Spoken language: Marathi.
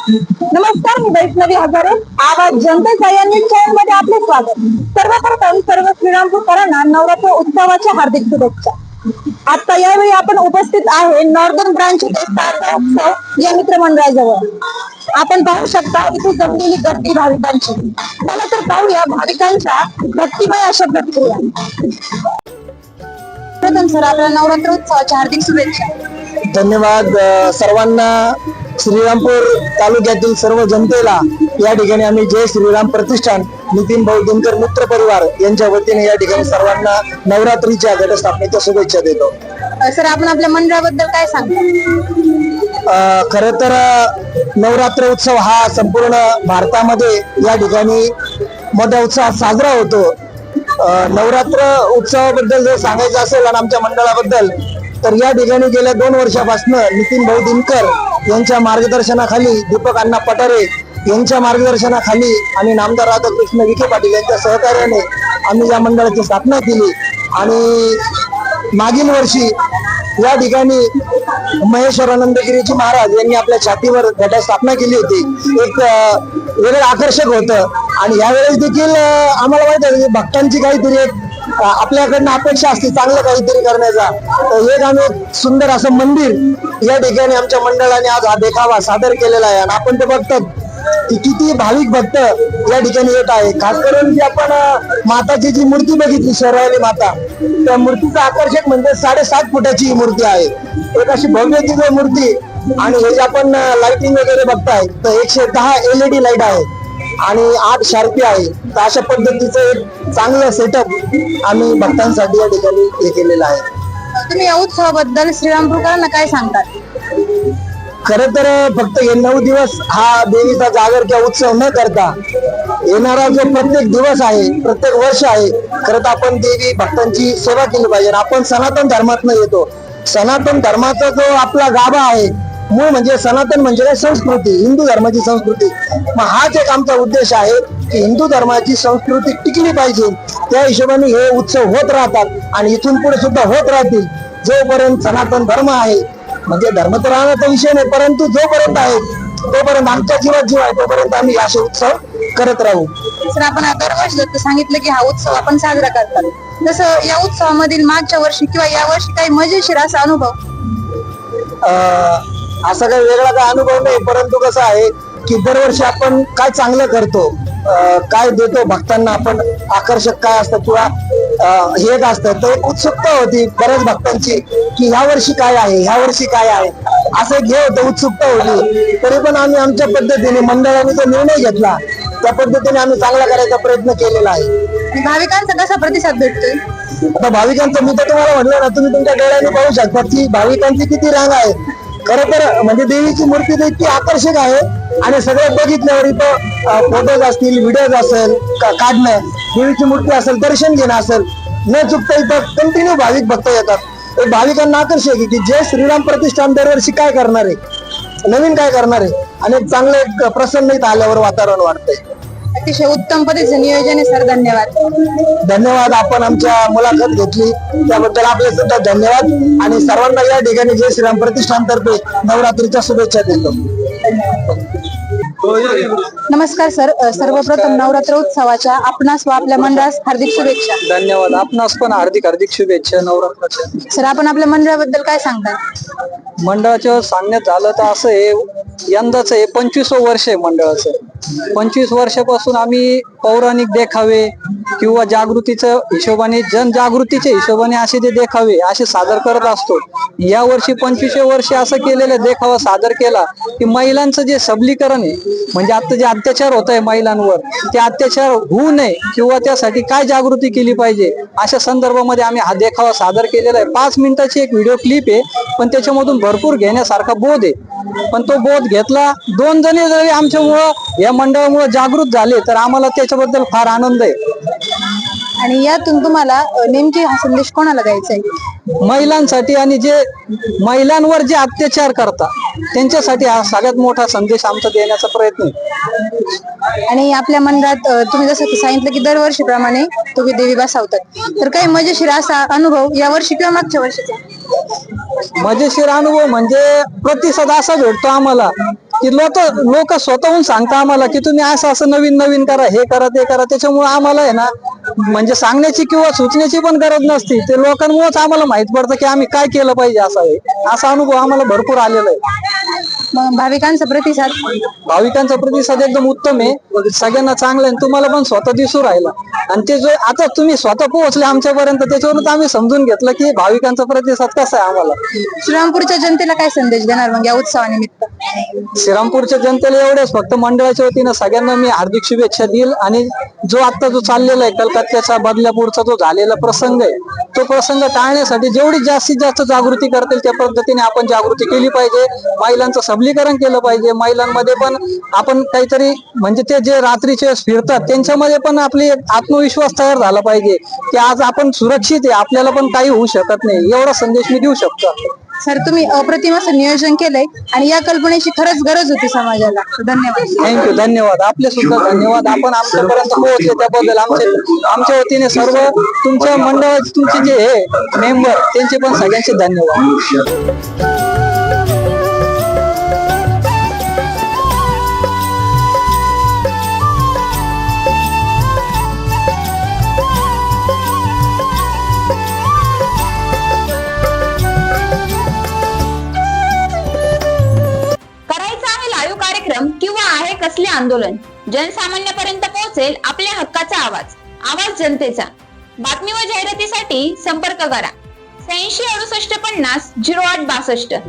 नमस्कार, मी वैष्णवी हजारे. आवाज जनतेचा या न्यूज चॅनल मध्ये आपले स्वागत. सर्वप्रथम सर्व श्रीरामपूरकरांना नवरात्र उत्सवाच्या हार्दिक शुभेच्छा. आता यावेळी आपण उपस्थित आहे नॉर्दर्न ब्रांच उत्सव या मित्रमंडळाजवळ. आपण पाहू शकता इथे जमलेली गर्दी भाविकांची. चला तर पाहूया भाविकांच्या भक्तिमय अशा प्रतिक्रिया. प्रथम सर, आपल्या नवरात्र उत्सवाच्या हार्दिक शुभेच्छा. धन्यवाद सर्वांना. श्रीरामपूर तालुक्यातील सर्व जनतेला या ठिकाणी आम्ही जय श्रीराम प्रतिष्ठान नितीन भाऊ दिनकर मित्र परिवार यांच्या वतीने या ठिकाणी सर्वांना नवरात्रीच्या घटस्थापनेच्या शुभेच्छा देतो. सर, आपण आपल्या मंडळाबद्दल काय सांगता? खर तर नवरात्र उत्सव हा संपूर्ण भारतामध्ये या ठिकाणी मोठ्या उत्साहात साजरा होतो. नवरात्र उत्सवाबद्दल जर सांगायचं असेल आणि आमच्या मंडळाबद्दल तर या ठिकाणी गेल्या 2 वर्षापासून नितीन भाऊ दिनकर यांच्या मार्गदर्शनाखाली, दीपक अण्णा पटारे यांच्या मार्गदर्शनाखाली आणि नामदार राधाकृष्ण विखे पाटील यांच्या सहकार्याने आम्ही या मंडळाची स्थापना केली. आणि मागील वर्षी या ठिकाणी महेश्वरानंदगिरीजी महाराज यांनी आपल्या छातीवर घटस्थापना केली होती. एक वेगळं आकर्षक होतं. आणि यावेळेस देखील आम्हाला माहित आहे की भक्तांची काहीतरी एक आपल्याकडनं अपेक्षा असते चांगलं काहीतरी करण्याचा. तर एक आम्ही एक सुंदर असं मंदिर या ठिकाणी आमच्या मंडळाने आज हा देखावा सादर केलेला आहे. आणि आपण ते बघतात की किती भाविक भक्त या ठिकाणी येत आहे. खास करून जी आपण माताची जी मूर्ती बघितली, शेरावली माता, त्या मूर्तीचं आकर्षक म्हणजे 7.5 फुटाची ही मूर्ती आहे. एक अशी भव्य दिव्य मूर्ती. आणि हे जे आपण लाइटिंग वगैरे बघताय तर 110 LED लाईट आहे आणि 8 शार्पी आहे. तर अशा पद्धतीचं एक चांगलं सेटअप आम्ही भक्तांसाठी या ठिकाणी हे केलेलं आहे. तुम्ही या उत्सवाबद्दल श्रीरामपूरकरांना काय सांगतात? खर तर फक्त हे 9 दिवस हा देवीचा जागर किंवा उत्सव न करता येणारा जो प्रत्येक दिवस आहे, प्रत्येक वर्ष आहे, खरं तर आपण देवी भक्तांची सेवा केली पाहिजे. आपण सनातन धर्मातनं येतो. सनातन धर्माचा जो आपला गाभा आहे, मूळ म्हणजे सनातन म्हणजे काय, संस्कृती, हिंदू धर्माची संस्कृती. मग हाच एक आमचा उद्देश आहे की हिंदू धर्माची संस्कृती टिकली पाहिजे. त्या हिशोबाने हे उत्सव होत राहतात आणि इथून पुढे सुद्धा होत राहतील. जोपर्यंत सनातन धर्म आहे, म्हणजे धर्म तर राहण्याचा विषय नाही, परंतु जोपर्यंत आहे तोपर्यंत आमच्या जीवात जीव आहे तोपर्यंत आम्ही असे उत्सव करत राहू. सर, आपण दरवर्षी सांगितलं की हा उत्सव आपण साजरा करतात, जसं या उत्सवामधील मागच्या वर्षी किंवा या वर्षी काही मजेशीर असा अनुभव? असा काही वेगळा काय अनुभव नाही, परंतु कसं आहे की दरवर्षी आपण काय चांगलं करतो, काय देतो भक्तांना, आपण आकर्षक काय असतं किंवा हे एक असतं, तर एक उत्सुकता होती बऱ्याच भक्तांची की ह्या वर्षी काय आहे, ह्या वर्षी काय आहे, असं एक हे होतं, उत्सुकता होती. तरी पण आम्ही आमच्या पद्धतीने मंडळाने जो निर्णय घेतला त्या पद्धतीने आम्ही चांगला करायचा प्रयत्न केलेला आहे. भाविकांचा कसा प्रतिसाद भेटतोय? आता भाविकांचं मी तर तुम्हाला म्हटलं ना, तुम्ही तुमच्या डोळ्याने पाहू शकता की भाविकांची किती रांग आहे. खरं तर म्हणजे देवीची मूर्ती तर इतकी आकर्षक आहे आणि सगळे बघितल्यावर इथं फोटोज असतील, व्हिडिओज असेल काढणं, देवीची मूर्ती असेल, दर्शन घेणं असेल, न चुकता इथं कंटिन्यू भाविक भक्त येतात. ते भाविकांना आकर्षक आहे की जय श्रीराम प्रतिष्ठान दरवर्षी काय करणार आहे, नवीन काय करणार आहे. आणि चांगलं एक प्रसन्न इथं आल्यावर वातावरण वाटतंय. अतिशय उत्तम पद्धतीचं नियोजन आहे सर, धन्यवाद. धन्यवाद. आपण आमच्या मुलाखत घेतली त्याबद्दल आपले सुद्धा धन्यवाद. आणि सर्वांना या ठिकाणी जय श्रीराम प्रतिष्ठान तर्फे नवरात्रीच्या शुभेच्छा देतो. नमस्कार सर, सर्वप्रथम नवरात्र उत्सवाच्या आपणास व आपल्या मंडळास हार्दिक शुभेच्छा. धन्यवाद. आपणास पण हार्दिक हार्दिक शुभेच्छा नवरात्राच्या. सर, आपण आपल्या मंडळाबद्दल काय सांगता? मंडळाचं सांगण्यात आलं तर असं आहे, यंदाच हे 25वं वर्ष आहे मंडळाचं. 25 वर्षापासून आम्ही पौराणिक देखावे किंवा जागृतीच्या हिशोबाने, जनजागृतीच्या हिशोबाने असे जे देखावे असे सादर करत असतो. या वर्षी 25व्या वर्षी असं केलेलं देखावा सादर केला की महिलांचं जे सबलीकरण आहे, म्हणजे आता जे अत्याचार होत आहे महिलांवर, ते अत्याचार होऊ नये किंवा त्यासाठी काय जागृती केली पाहिजे अशा संदर्भामध्ये आम्ही हा देखावा सादर केलेला आहे. 5 मिनिटाची एक व्हिडिओ क्लिप आहे, पण त्याच्यामधून भरपूर घेण्यासारखा बोध आहे. पण तो बोध घेतला, 2 जणी जरी आमच्यामुळं, या मंडळामुळे जागृत झाले तर आम्हाला त्याच्याबद्दल फार आनंद आहे. आणि यातून तुम्हाला नेमकी हा संदेश कोणाला द्यायचा आहे? महिलांसाठी आणि जे महिलांवर जे अत्याचार करतात त्यांच्यासाठी हा सगळ्यात मोठा संदेश आमचा देण्याचा प्रयत्न आहे. आणि आपल्या मंडळात तुम्ही जसं की सांगितलं की दरवर्षीप्रमाणे तुम्ही देवी बसवतात, तर काही मजेशीर असा अनुभव या वर्षी किंवा मागच्या वर्षीचा? मजेशीर अनुभव म्हणजे प्रतिसाद असा भेटतो आम्हाला की लोक स्वतःहून सांगता आम्हाला की तुम्ही असं नवीन नवीन करा, हे करा, ते करा. त्याच्यामुळे आम्हाला आहे ना म्हणजे सांगण्याची किंवा सुचण्याची पण गरज नसती. ते लोकांमुळेच आम्हाला माहित पडतं की आम्ही काय केलं पाहिजे. असा अनुभव आम्हाला भरपूर आलेला आहे. मग भाविकांचा प्रतिसाद? भाविकांचा प्रतिसाद एकदम उत्तम आहे, सगळ्यांना चांगला आहे. तुम्हाला पण स्वतः दिसू राहिला आणि ते जो आता तुम्ही स्वतः पोहोचले आमच्यापर्यंत, त्याच्यावरून आम्ही समजून घेतलं की भाविकांचा प्रतिसाद कसा आहे आम्हाला. श्रीरामपूरच्या जनतेला काय संदेश देणार मग या उत्सवानिमित्त? श्रीरामपूरच्या जनतेला एवढ्याच फक्त मंडळाच्या वतीनं सगळ्यांना मी हार्दिक शुभेच्छा देईल. आणि जो चाललेला आहे कलकत्त्याचा बदलापूरचा जो झालेला प्रसंग आहे, तो प्रसंग टाळण्यासाठी जेवढी जास्तीत जास्त जागृती करतील त्या पद्धतीने आपण जागृती केली पाहिजे. महिलांचं सबलीकरण केलं पाहिजे. महिलांमध्ये पण आपण काहीतरी म्हणजे ते जे रात्रीचे वेळेस फिरतात त्यांच्यामध्ये पण आपली एक आत्मविश्वास तयार झाला पाहिजे की आज आपण सुरक्षित आहे, आपल्याला पण काही होऊ शकत नाही. एवढा संदेश मी देऊ शकतो. सर, तुम्ही अप्रतिम असं नियोजन केलंय आणि या कल्पनेची खरंच गरज होती समाजाला. धन्यवाद. थँक्यू, धन्यवाद. आपले सुद्धा धन्यवाद. आपण आमच्यापर्यंत पोहोचले त्याबद्दल आमच्या वतीने सर्व तुमच्या मंडळाचे तुमचे जे हे मेंबर त्यांचे पण सगळ्यांचे धन्यवाद. किंवा आहे कसले आंदोलन, जनसामान्यापर्यंत पोहोचेल आपल्या हक्काचा आवाज. आवाज जनतेचा. बातमी व जाहिरातीसाठी संपर्क करा 86 68 50 08 62.